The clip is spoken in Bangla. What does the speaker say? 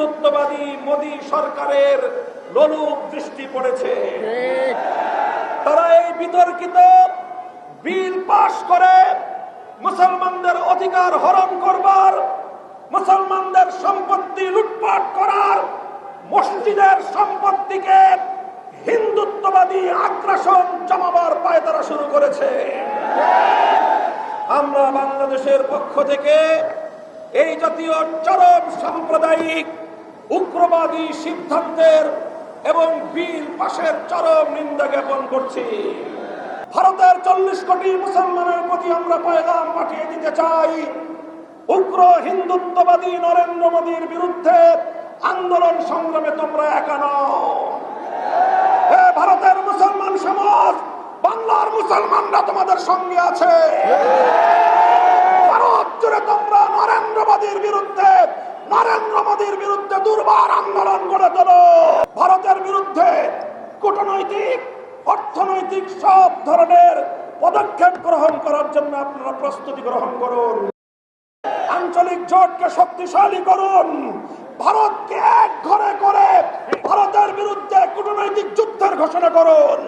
হিন্দুত্ববাদী মোদী সরকারের লোলুপ দৃষ্টি পড়েছে। তারা এই বিতর্কিত বিল পাশ করে মুসলমানদের অধিকার হরণ করবার, মুসলমানদের সম্পত্তি লুটপাট করার, মসজিদের সম্পত্তিকে হিন্দুত্ববাদী আগ্রাসন জমাবার পায়তারা শুরু করেছে। আমরা বাংলাদেশের পক্ষ থেকে এই জাতীয় চরম সাম্প্রদায়িক উগ্রবাদী সিদ্ধান্তের এবং বিল পাশের চরম নিন্দা জ্ঞাপন করছি। ভারতের 40 কোটি মুসলমানের প্রতি আমরা পয়গাম পাঠিয়ে দিতে চাই, উগ্র হিন্দুত্ববাদী নরেন্দ্র মোদীর বিরুদ্ধে আন্দোলন সংগ্রামে তোমরা একা নও। ভারতের মুসলমান সমাজ, বাংলার মুসলমানরা তোমাদের সঙ্গে আছে। ভারত জুড়ে তোমরা নরেন্দ্র মোদীর বিরুদ্ধে দুর্বার আন্দোলন করে তোলো। ভারতের বিরুদ্ধে কূটনৈতিক, অর্থনৈতিক সব ধরনের পদক্ষেপ গ্রহণ করার জন্য আপনারা প্রস্তুতি গ্রহণ করুন। আঞ্চলিক জোটকে শক্তিশালী করুন। ভারতকে এক ঘরে করে ভারতের বিরুদ্ধে কূটনৈতিক যুদ্ধের ঘোষণা করুন।